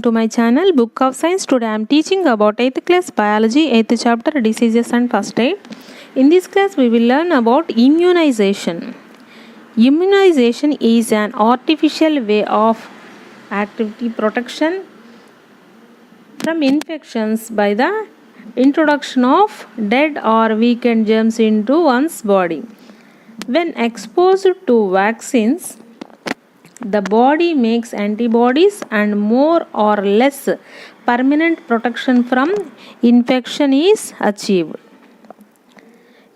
To my channel Book of Science. Today I am teaching about 8th class biology, 8th chapter diseases and first aid. In this class we will learn about immunization. Immunization is an artificial way of activity protection from infections by the introduction of dead or weakened germs into one's body. When exposed to vaccines, the body makes antibodies and more or less permanent protection from infection is achieved.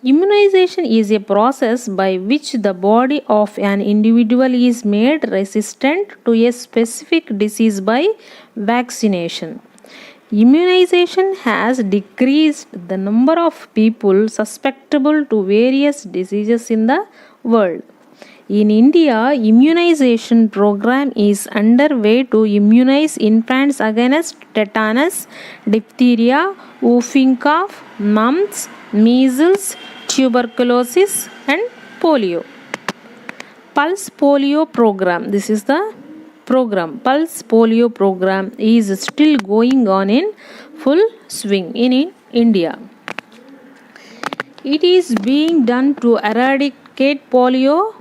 Immunization is a process by which the body of an individual is made resistant to a specific disease by vaccination. Immunization has decreased the number of people susceptible to various diseases in the world. In India, immunization program is underway to immunize infants against tetanus, diphtheria, whooping cough, mumps, measles, tuberculosis and polio. Pulse polio program. This is the program. Pulse polio program is still going on in full swing in India. It is being done to eradicate polio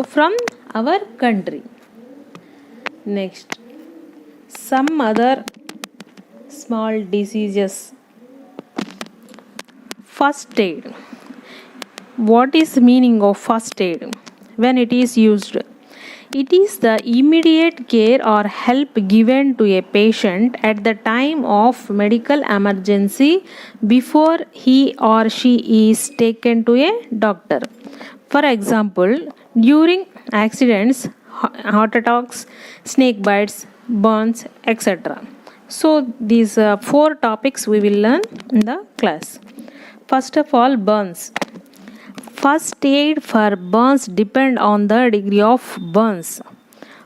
from our country. Next, some other small diseases. First aid. What is the meaning of first aid when it is used? It is the immediate care or help given to a patient at the time of medical emergency before he or she is taken to a doctor. For example, during accidents, heart attacks, snake bites, burns, etc. So these 4 topics we will learn in the class. First of all, burns. First aid for burns depend on the degree of burns.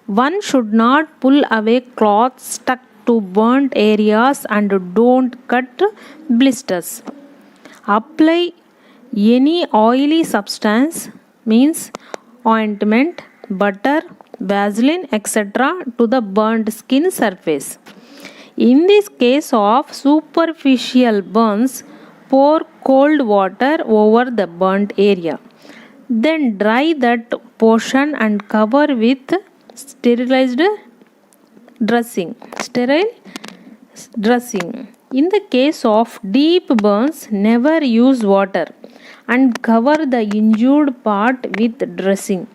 One should not pull away cloth stuck to burnt areas and don't cut blisters. Apply any oily substance, means ointment, butter, Vaseline, etc. to the burnt skin surface. In this case of superficial burns, pour cold water over the burnt area. Then dry that portion and cover with sterile dressing. In the case of deep burns, never use water and cover the injured part with dressing.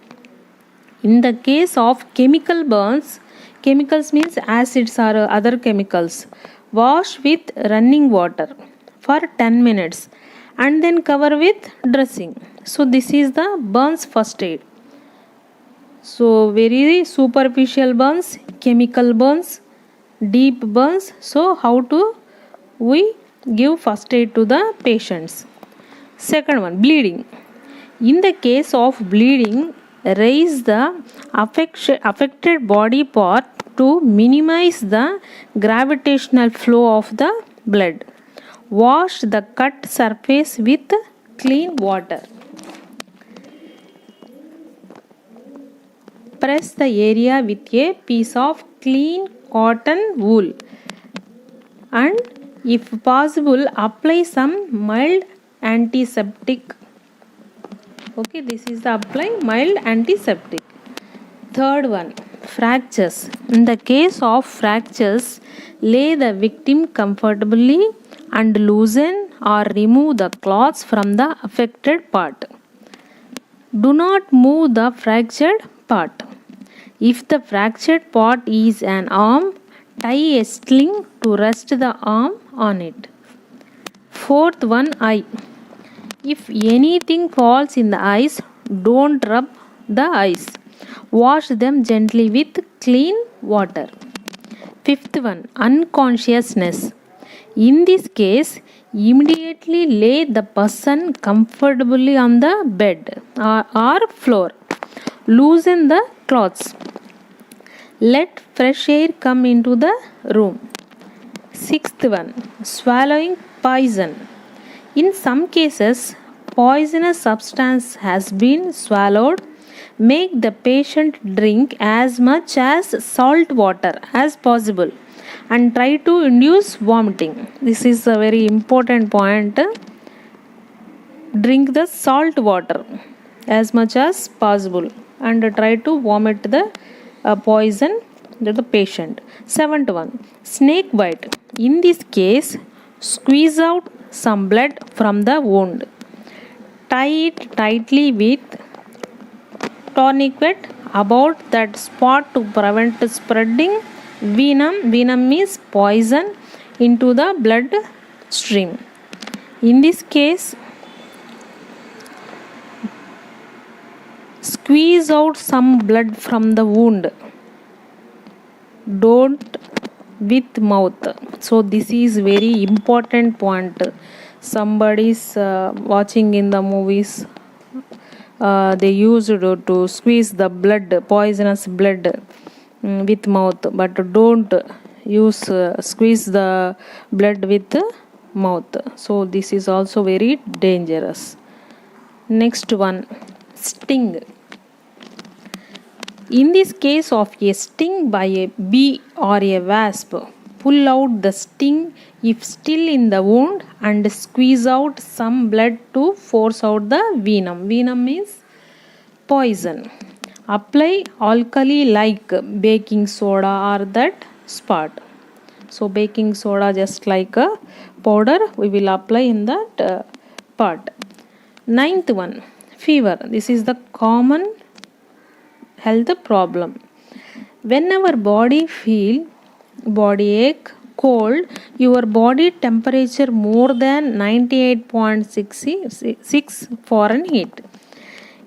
In the case of chemical burns, chemicals means acids or other chemicals, wash with running water for 10 minutes and then cover with dressing. So this is the burns first aid. So very superficial burns, chemical burns, deep burns. So how to we give first aid to the patients? Second one, bleeding. In the case of bleeding, raise the affected body part to minimize the gravitational flow of the blood. Wash the cut surface with clean water. Press the area with a piece of clean cotton wool and if possible apply some mild antiseptic. Okay, this is the apply mild antiseptic. Third one, fractures. In the case of fractures, lay the victim comfortably and loosen or remove the cloths from the affected part. Do not move the fractured part. If the fractured part is an arm, tie a sling to rest the arm on it. Fourth one, eye. If anything falls in the eyes, don't rub the eyes. Wash them gently with clean water. Fifth one, unconsciousness. In this case, immediately lay the person comfortably on the bed or floor. Loosen the cloths. Let fresh air come into the room. Sixth one, swallowing poison. In some cases, poisonous substance has been swallowed. Make the patient drink as much as salt water as possible and try to induce vomiting. This is a very important point. Drink the salt water as much as possible and try to vomit the poison to the patient. Seventh one, snake bite. In this case, squeeze out some blood from the wound. Tie it tightly with tourniquet about that spot to prevent spreading venom. Venom is poison into the blood stream. In this case, squeeze out some blood from the wound. Don't with mouth. So this is very important point. Somebody is watching in the movies. They used to squeeze the blood, poisonous blood with mouth, but don't use squeeze the blood with mouth. So this is also very dangerous. Next one, sting. In this case of a sting by a bee or a wasp, pull out the sting if still in the wound and squeeze out some blood to force out the venom. Venom is poison. Apply alkali like baking soda or that spot. So baking soda just like a powder we will apply in that part. Ninth one, fever. This is the common health problem. Whenever body feel body ache, cold, your body temperature more than 98.6 Fahrenheit,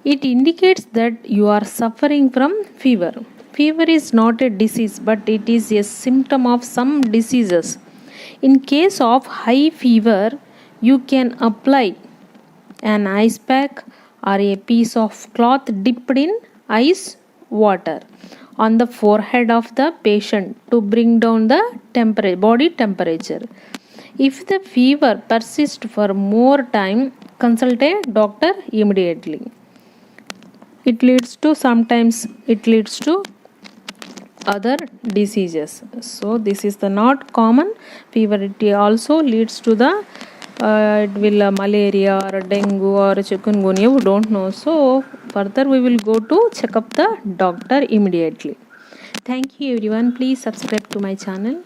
it indicates that you are suffering from fever. Fever is not a disease, but it is a symptom of some diseases. In case of high fever, you can apply an ice pack or a piece of cloth dipped in ice water on the forehead of the patient to bring down the body temperature. If the fever persists for more time, consult a doctor immediately. Sometimes it leads to other diseases. So this is the not common fever. It also leads to the malaria or dengue or chikungunya, we don't know. So further we will go to check up the doctor immediately. Thank you everyone. Please subscribe to my channel.